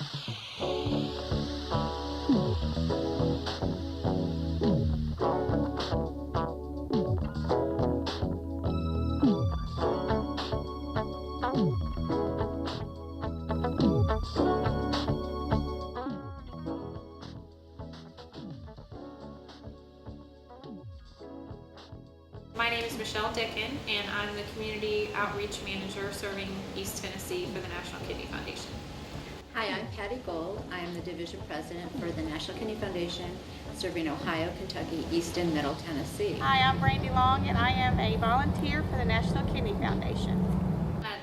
My name is Michelle Dickin, and I'm the Community Outreach Manager serving East Tennessee for the National Kidney Foundation. Hi, I'm Patty Gold. I am the Division President for the National Kidney Foundation, serving Ohio, Kentucky, East and Middle Tennessee. Hi, I'm Brandy Long, and I am a volunteer for the National Kidney Foundation.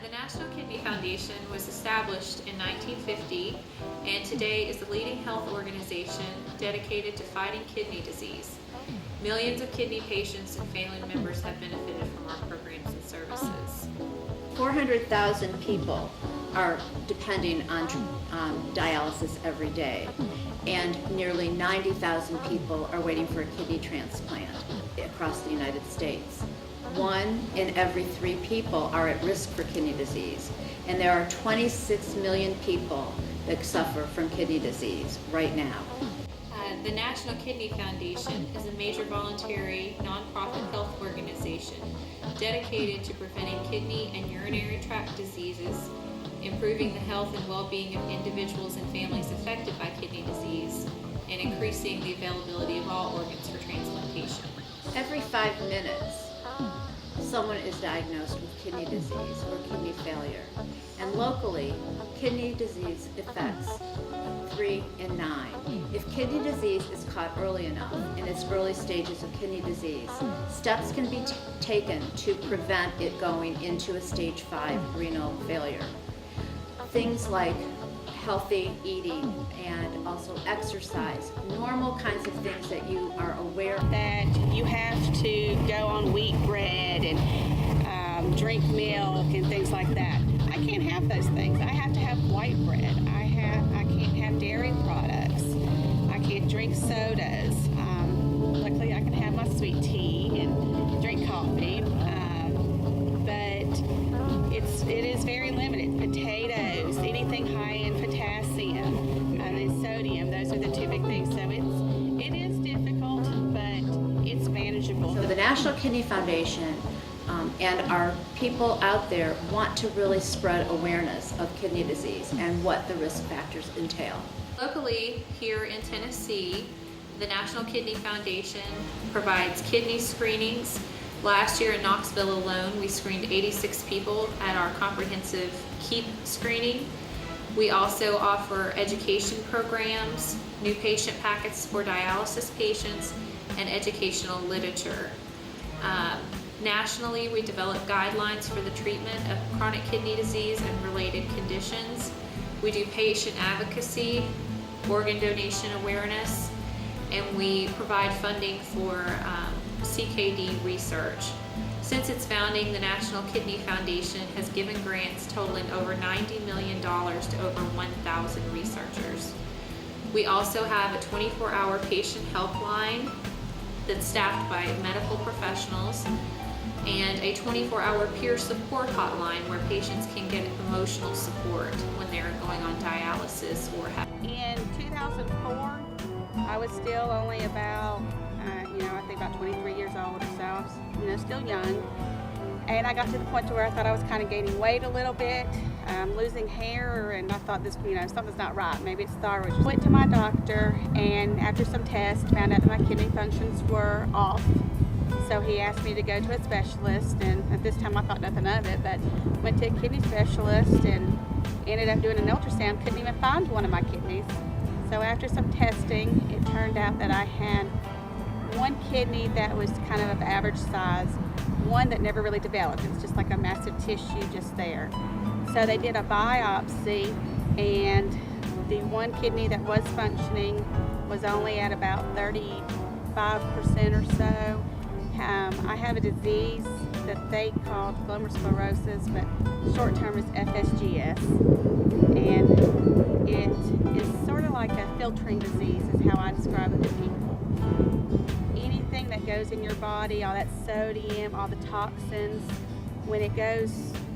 The National Kidney Foundation was established in 1950 and today is the leading health organization dedicated to fighting kidney disease. Millions of kidney patients and family members have benefited from our programs and services. 400,000 people are depending on dialysis every day, and nearly 90,000 people are waiting for a kidney transplant across the United States. 1 in every 3 people are at risk for kidney disease, and there are 26 million people that suffer from kidney disease right now. The National Kidney Foundation is a major voluntary nonprofit health organization dedicated to preventing kidney and urinary tract diseases, improving the health and well-being of individuals and families affected by kidney disease, and increasing the availability of all organs for transplantation. Every 5 minutes, someone is diagnosed with kidney disease or kidney failure. And locally, kidney disease affects 3 in 9. If kidney disease is caught early enough in its early stages of kidney disease, steps can be taken to prevent it going into a stage 5 renal failure. Things like healthy eating and also exercise, normal kinds of things that you are aware of. That you have to go on wheat bread and drink milk and things like that. I can't have those things. I have to have white bread. I can't have dairy products. I can't drink sodas. Luckily, I can have my sweet tea and drink coffee, but it is very limited. Potatoes, anything high in potassium and sodium, those are the 2 big things. So it is difficult, but it's manageable. So the National Kidney Foundation and our people out there want to really spread awareness of kidney disease and what the risk factors entail. Locally, here in Tennessee, the National Kidney Foundation provides kidney screenings. Last year in Knoxville alone, we screened 86 people at our comprehensive KEEP screening. We also offer education programs, new patient packets for dialysis patients, and educational literature. Nationally, we develop guidelines for the treatment of chronic kidney disease and related conditions. We do patient advocacy, organ donation awareness, and we provide funding for CKD research. Since its founding, the National Kidney Foundation has given grants totaling over $90 million to over 1,000 researchers. We also have a 24-hour patient helpline that's staffed by medical professionals, and a 24-hour peer support hotline where patients can get emotional support when they're going on dialysis or have. In 2004, I was still only about, I think about 23 years old or so. I was, still young. And I got to the point to where I thought I was kind of gaining weight a little bit, losing hair, and I thought this, something's not right. Maybe it's thyroid. Went to my doctor, and after some tests, found out that my kidney functions were off. So he asked me to go to a specialist, and at this time I thought nothing of it, but went to a kidney specialist and ended up doing an ultrasound. Couldn't even find one of my kidneys. So after some testing, it turned out that I had one kidney that was kind of average size, one that never really developed. It was just like a massive tissue just there. So they did a biopsy, and the one kidney that was functioning was only at about 35% or so. I have a disease that they call glomerulosclerosis, but short term is FSGS, and it is sort of like a filtering disease is how I describe it to people. Anything that goes in your body, all that sodium, all the toxins, when it goes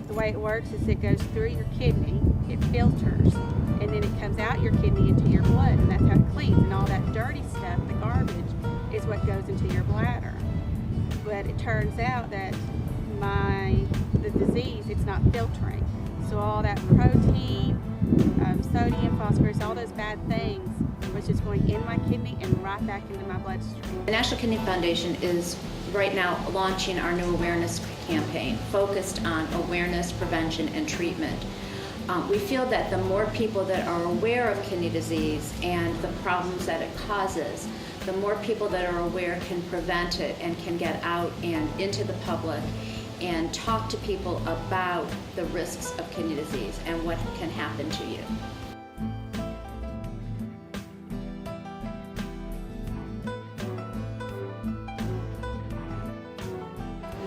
the way it works is it goes through your kidney, it filters, and then it comes out your kidney into your blood, and that's how it cleans. And all that dirty stuff, the garbage, is what goes into your bladder. But it turns out that the disease, it's not filtering. So all that protein, sodium, phosphorus, all those bad things was just going in my kidney and right back into my bloodstream. The National Kidney Foundation is right now launching our new awareness campaign focused on awareness, prevention, and treatment. We feel that the more people that are aware of kidney disease and the problems that it causes, the more people that are aware can prevent it and can get out and into the public and talk to people about the risks of kidney disease and what can happen to you.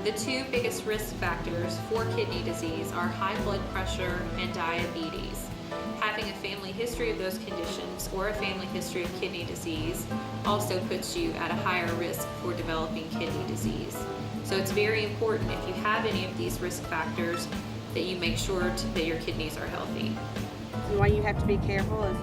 The two biggest risk factors for kidney disease are high blood pressure and diabetes. Having a family history of those conditions or a family history of kidney disease also puts you at a higher risk for developing kidney disease. So it's very important, if you have any of these risk factors, that you make sure that your kidneys are healthy. And why you have to be careful is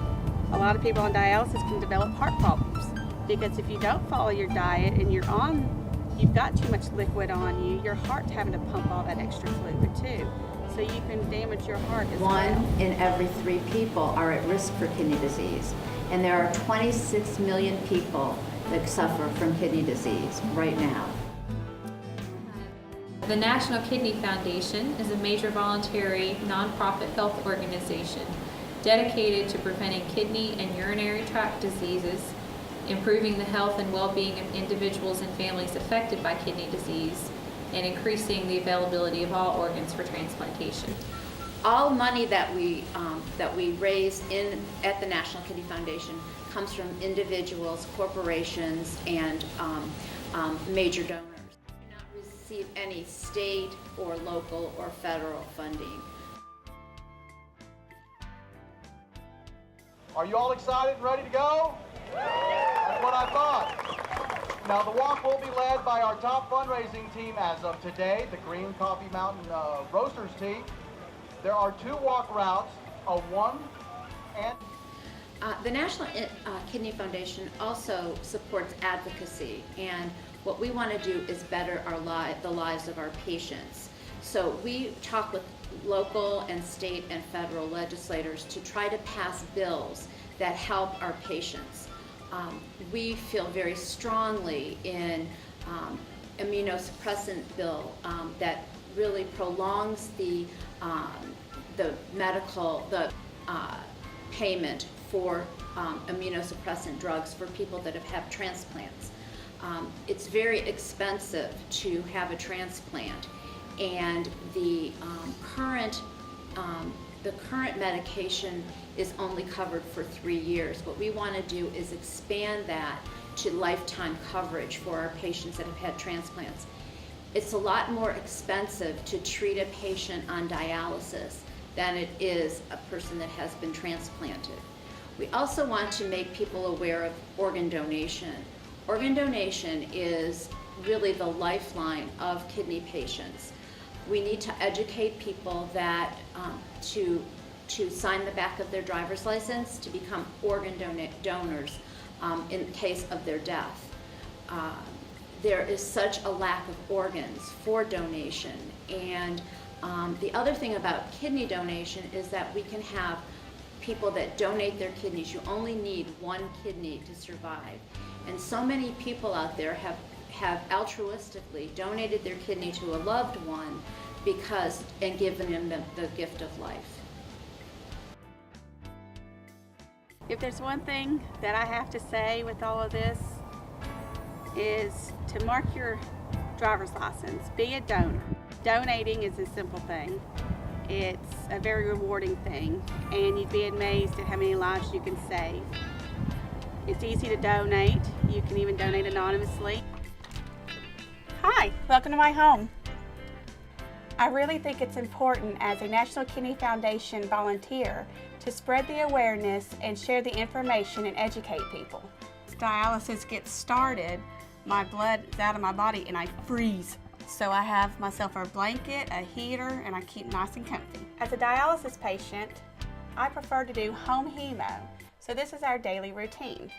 a lot of people on dialysis can develop heart problems, because if you don't follow your diet and you've got too much liquid on you, your heart's having to pump all that extra fluid too. So you can damage your heart as well. 1 in every 3 people are at risk for kidney disease, and there are 26 million people that suffer from kidney disease right now. The National Kidney Foundation is a major voluntary nonprofit health organization dedicated to preventing kidney and urinary tract diseases, improving the health and well-being of individuals and families affected by kidney disease, and increasing the availability of all organs for transplantation. All money that we raise at the National Kidney Foundation comes from individuals, corporations, and major donors. We do not receive any state or local or federal funding. Are you all excited and ready to go? That's what I thought. Now the walk will be led by our top fundraising team as of today, the Green Coffee Mountain Roasters team. There are 2 walk routes, a 1 and... The National Kidney Foundation also supports advocacy, and what we want to do is better the lives of our patients. So we talk with local and state and federal legislators to try to pass bills that help our patients. We feel very strongly in immunosuppressant bill that really prolongs the payment for immunosuppressant drugs for people that have had transplants. It's very expensive to have a transplant, and the current medication is only covered for 3 years. What we want to do is expand that to lifetime coverage for our patients that have had transplants. It's a lot more expensive to treat a patient on dialysis than it is a person that has been transplanted. We also want to make people aware of organ donation. Organ donation is really the lifeline of kidney patients. We need to educate people that to sign the back of their driver's license to become organ donors in case of their death. There is such a lack of organs for donation, and the other thing about kidney donation is that we can have people that donate their kidneys. You only need 1 kidney to survive, and so many people out there have altruistically donated their kidney to a loved one and given them the gift of life. If there's one thing that I have to say with all of this, is to mark your driver's license. Be a donor. Donating is a simple thing. It's a very rewarding thing, and you'd be amazed at how many lives you can save. It's easy to donate. You can even donate anonymously. Hi, welcome to my home. I really think it's important as a National Kidney Foundation volunteer to spread the awareness and share the information and educate people. Dialysis gets started, my blood is out of my body and I freeze. so I have myself a blanket, a heater, and I keep nice and comfy. As a dialysis patient, I prefer to do home hemo, so this is our daily routine.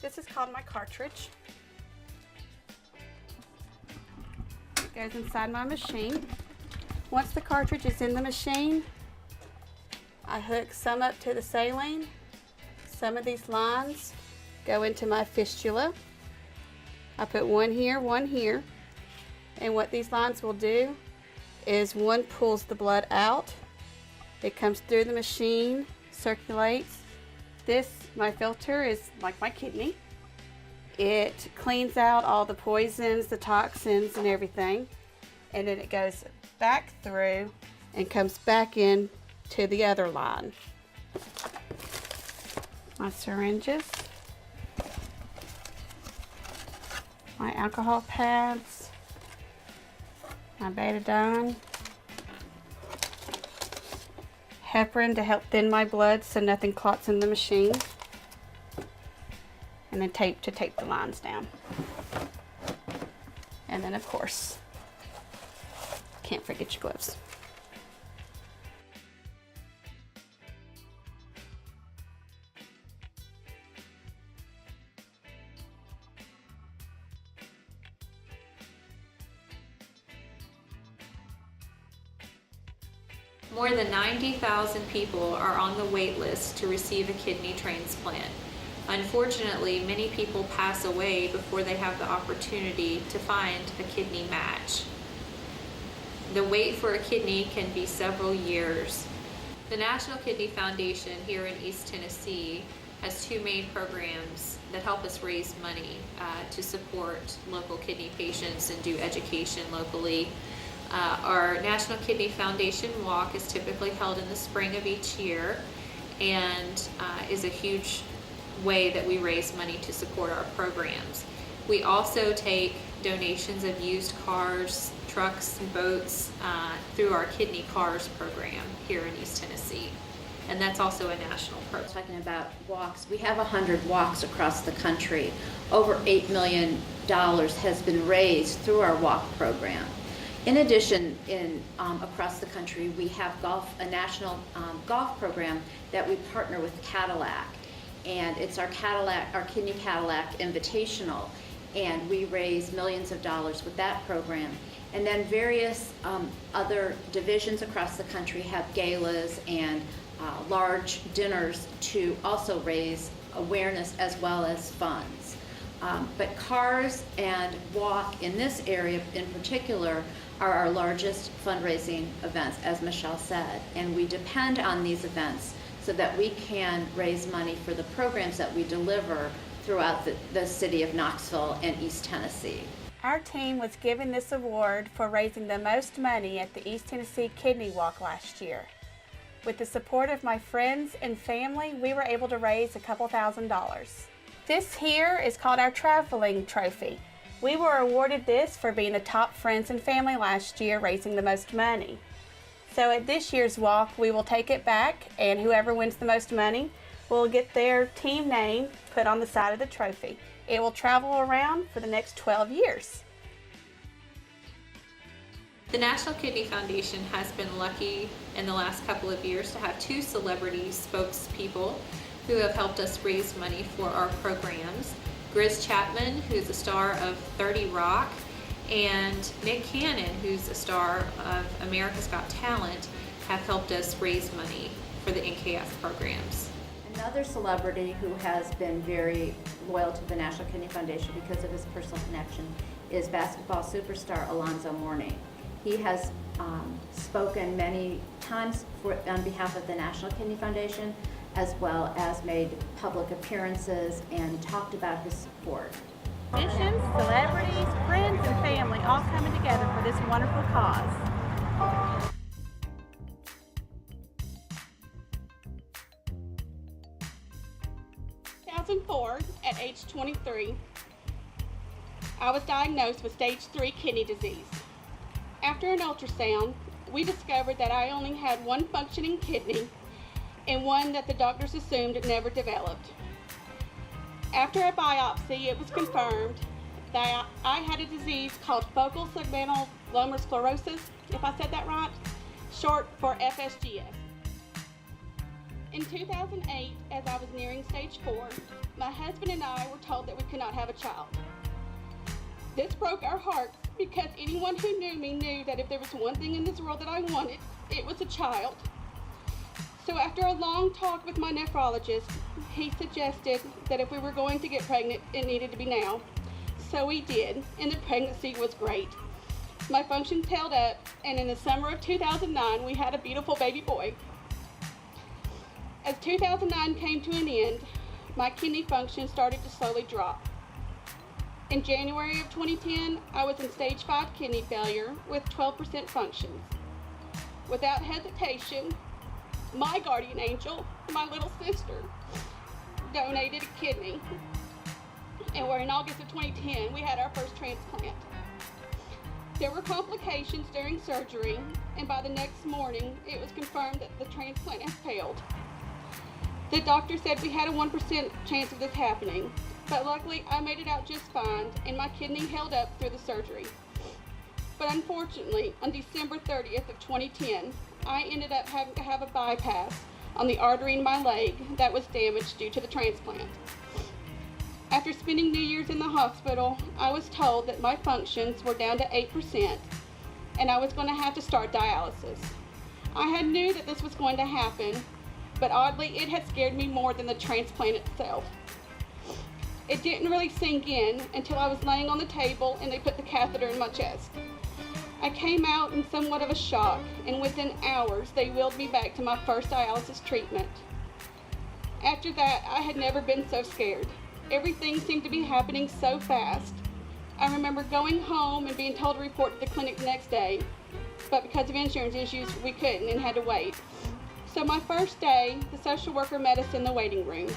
This is called my cartridge. It goes inside my machine. Once the cartridge is in the machine, I hook some up to the saline. Some of these lines go into my fistula. I put one here, and what these lines will do is one pulls the blood out. It comes through the machine, circulates. This, my filter, is like my kidney. It cleans out all the poisons, the toxins, and everything. And then it goes back through and comes back in to the other line. My syringes. My alcohol pads. My betadine. Heparin to help thin my blood so nothing clots in the machine, and then tape to tape the lines down. And then of course, can't forget your gloves. More than 90,000 people are on the wait list to receive a kidney transplant. Unfortunately, many people pass away before they have the opportunity to find a kidney match. The wait for a kidney can be several years. The National Kidney Foundation here in East Tennessee has two main programs that help us raise money to support local kidney patients and do education locally. Our National Kidney Foundation Walk is typically held in the spring of each year and is a huge way that we raise money to support our programs. We also take donations of used cars, trucks, and boats through our Kidney Cars program here in East Tennessee. And that's also a national program. Talking about walks, we have 100 walks across the country. Over $8 million has been raised through our walk program. In addition, across the country, we have a national golf program that we partner with Cadillac, and it's our Kidney Cadillac Invitational, and we raise millions of dollars with that program. And then various other divisions across the country have galas and large dinners to also raise awareness as well as funds. But Cars and Walk in this area in particular are our largest fundraising events, as Michelle said, and we depend on these events so that we can raise money for the programs that we deliver throughout the city of Knoxville and East Tennessee. Our team was given this award for raising the most money at the East Tennessee Kidney Walk last year. With the support of my friends and family, we were able to raise a couple $1,000s. This here is called our traveling trophy. We were awarded this for being the top friends and family last year, raising the most money. So at this year's walk, we will take it back, and whoever wins the most money will get their team name put on the side of the trophy. It will travel around for the next 12 years. The National Kidney Foundation has been lucky in the last couple of years to have 2 celebrity spokespeople who have helped us raise money for our programs. Grizz Chapman, who's a star of 30 Rock, and Nick Cannon, who's a star of America's Got Talent, have helped us raise money for the NKF programs. Another celebrity who has been very loyal to the National Kidney Foundation because of his personal connection is basketball superstar Alonzo Mourning. He has spoken many times on behalf of the National Kidney Foundation, as well as made public appearances and talked about his support. Musicians, celebrities, friends, and family all coming together for this wonderful cause. 2004, at age 23, I was diagnosed with stage 3 kidney disease. After an ultrasound, we discovered that I only had one functioning kidney and one that the doctors assumed never developed. After a biopsy, it was confirmed that I had a disease called focal segmental glomerulosclerosis, if I said that right, short for FSGS. In 2008, as I was nearing stage 4, my husband and I were told that we could not have a child. This broke our hearts because anyone who knew me knew that if there was one thing in this world that I wanted, it was a child. So after a long talk with my nephrologist, he suggested that if we were going to get pregnant, it needed to be now. So we did, and the pregnancy was great. My functions held up, and in the summer of 2009, we had a beautiful baby boy. As 2009 came to an end, my kidney function started to slowly drop. In January of 2010, I was in stage 5 kidney failure with 12% functions. Without hesitation, my guardian angel, my little sister, donated a kidney. And in August of 2010, we had our first transplant. There were complications during surgery, and by the next morning, it was confirmed that the transplant had failed. The doctor said we had a 1% chance of this happening, but luckily I made it out just fine, and my kidney held up through the surgery. But unfortunately, on December 30th of 2010, I ended up having to have a bypass on the artery in my leg that was damaged due to the transplant. After spending New Year's in the hospital, I was told that my functions were down to 8% and I was going to have to start dialysis. I had knew that this was going to happen, but oddly it had scared me more than the transplant itself. It didn't really sink in until I was laying on the table and they put the catheter in my chest. I came out in somewhat of a shock, and within hours they wheeled me back to my first dialysis treatment. After that, I had never been so scared. Everything seemed to be happening so fast. I remember going home and being told to report to the clinic the next day, but because of insurance issues, we couldn't and had to wait. So my first day, the social worker met us in the waiting room.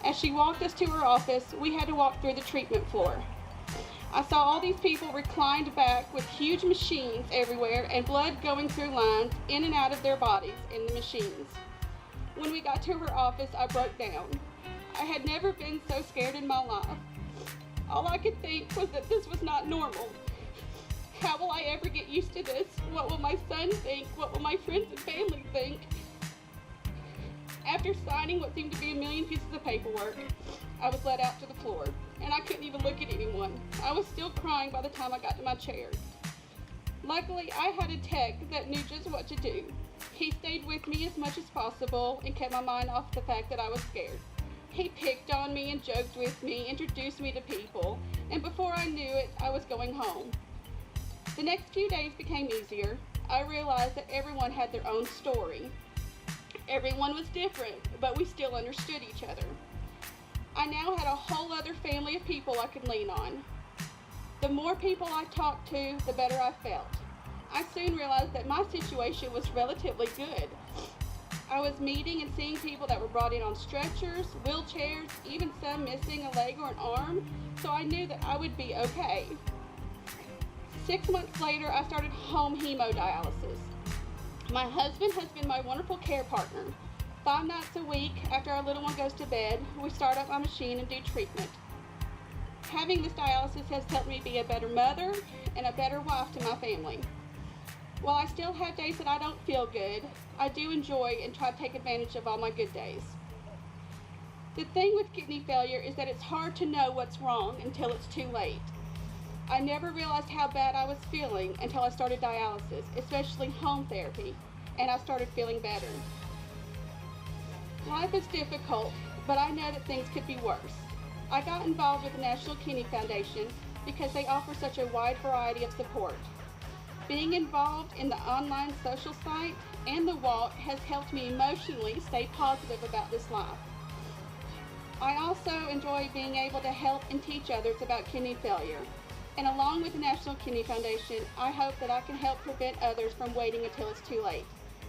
As she walked us to her office, we had to walk through the treatment floor. I saw all these people reclined back with huge machines everywhere and blood going through lines in and out of their bodies in the machines. When we got to her office, I broke down. I had never been so scared in my life. All I could think was that this was not normal. How will I ever get used to this? What will my son think? What will my friends and family think? After signing what seemed to be a million pieces of paperwork, I was led out to the floor, and I couldn't even look at anyone. I was still crying by the time I got to my chair. Luckily, I had a tech that knew just what to do. He stayed with me as much as possible and kept my mind off the fact that I was scared. He picked on me and joked with me, introduced me to people, and before I knew it, I was going home. The next few days became easier. I realized that everyone had their own story. Everyone was different, but we still understood each other. I now had a whole other family of people I could lean on. The more people I talked to, the better I felt. I soon realized that my situation was relatively good. I was meeting and seeing people that were brought in on stretchers, wheelchairs, even some missing a leg or an arm, so I knew that I would be okay. 6 months later, I started home hemodialysis. My husband has been my wonderful care partner. 5 nights a week after our little one goes to bed, we start up my machine and do treatment. Having this dialysis has helped me be a better mother and a better wife to my family. While I still have days that I don't feel good, I do enjoy and try to take advantage of all my good days. The thing with kidney failure is that it's hard to know what's wrong until it's too late. I never realized how bad I was feeling until I started dialysis, especially home therapy, and I started feeling better. Life is difficult, but I know that things could be worse. I got involved with the National Kidney Foundation because they offer such a wide variety of support. Being involved in the online social site and the walk has helped me emotionally stay positive about this life. I also enjoy being able to help and teach others about kidney failure. And along with the National Kidney Foundation, I hope that I can help prevent others from waiting until it's too late.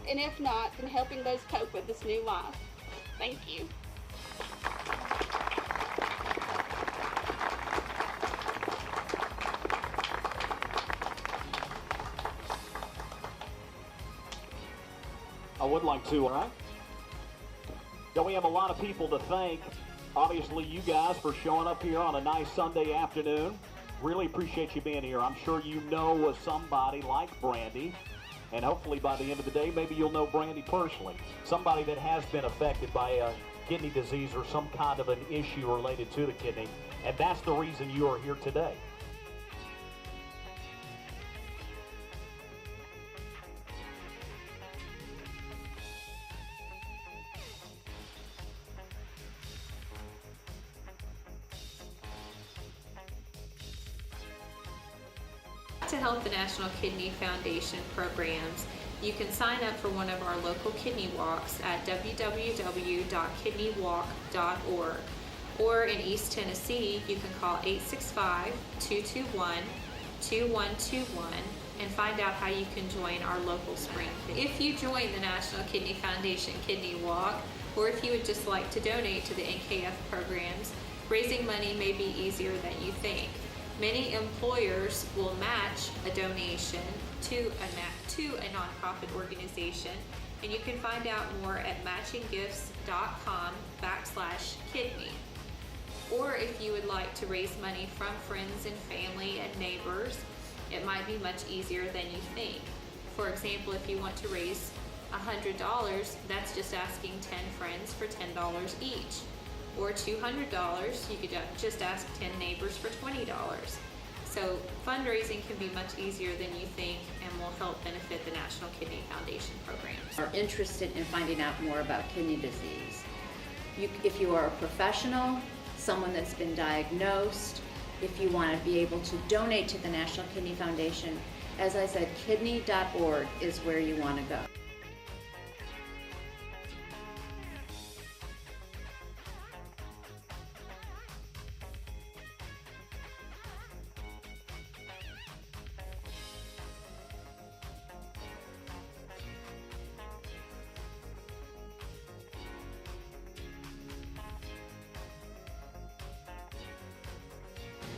And if not, then helping those cope with this new life. Thank you. I would like to, all right? Yeah, we have a lot of people to thank. Obviously, you guys for showing up here on a nice Sunday afternoon. Really appreciate you being here. I'm sure you know somebody like Brandy, and hopefully by the end of the day, maybe you'll know Brandy personally. Somebody that has been affected by a kidney disease or some kind of an issue related to the kidney, and that's the reason you are here today. To help the National Kidney Foundation programs, you can sign up for one of our local kidney walks at www.kidneywalk.org. Or in East Tennessee, you can call 865-221-2121 and find out how you can join our local spring. If you join the National Kidney Foundation Kidney Walk, or if you would just like to donate to the NKF programs, raising money may be easier than you think. Many employers will match a donation to a nonprofit organization, and you can find out more at matchinggifts.com/kidney. Or if you would like to raise money from friends and family and neighbors, it might be much easier than you think. For example, if you want to raise $100, that's just asking 10 friends for $10 each. Or $200, you could just ask 10 neighbors for $20. So fundraising can be much easier than you think and will help benefit the National Kidney Foundation programs. Are interested in finding out more about kidney disease. If you are a professional, someone that's been diagnosed, if you want to be able to donate to the National Kidney Foundation, as I said, kidney.org is where you want to go.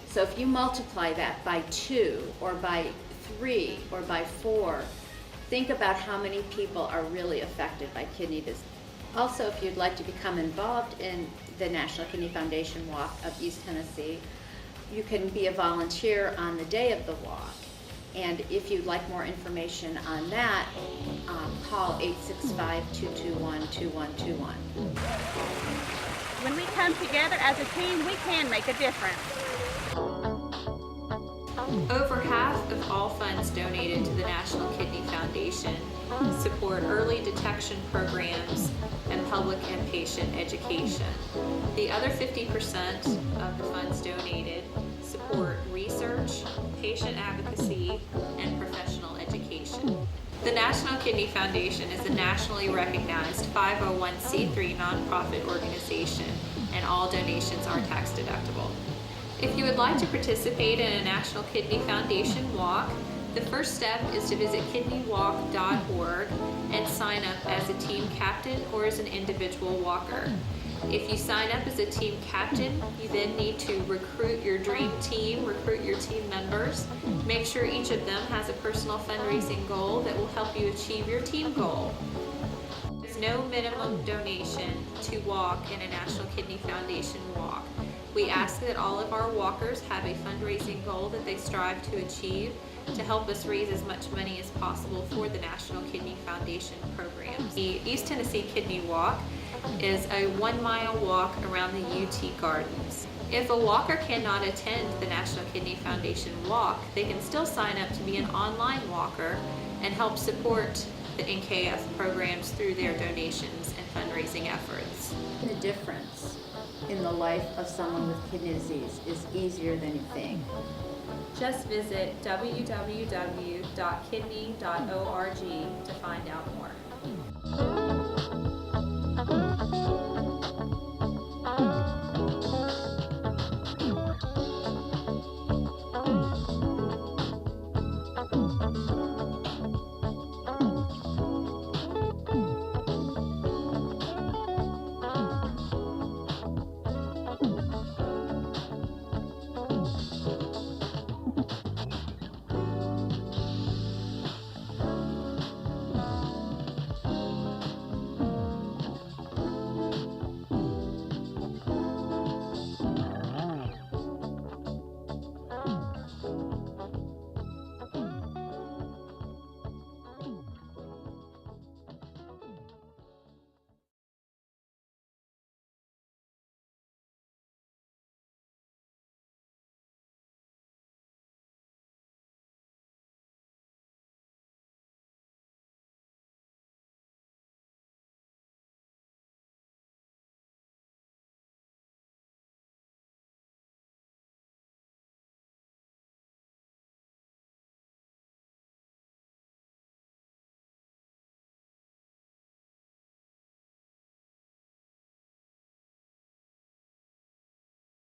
So if you multiply that by 2 or by 3 or by 4, think about how many people are really affected by kidney disease. Also, if you'd like to become involved in the National Kidney Foundation Walk of East Tennessee, you can be a volunteer on the day of the walk. And if you'd like more information on that, call 865-221-2121. When we come together as a team, we can make a difference. Over half of all funds donated to the National Kidney Foundation support early detection programs and public and patient education. The other 50% of the funds donated support research, patient advocacy, and professional education. The National Kidney Foundation is a nationally recognized 501c3 nonprofit organization, and all donations are tax deductible. If you would like to participate in a National Kidney Foundation walk, the first step is to visit kidneywalk.org and sign up as a team captain or as an individual walker. If you sign up as a team captain, you then need to recruit your dream team, recruit your team members. Make sure each of them has a personal fundraising goal that will help you achieve your team goal. is no minimum donation to walk in a National Kidney Foundation walk. We ask that all of our walkers have a fundraising goal that they strive to achieve to help us raise as much money as possible for the National Kidney Foundation programs. The East Tennessee Kidney Walk is a 1-mile walk around the UT Gardens. If a walker cannot attend the National Kidney Foundation walk, they can still sign up to be an online walker and help support the NKF programs through their donations and fundraising efforts. The difference in the life of someone with kidney disease is easier than you think. Just visit www.kidney.org to find out more.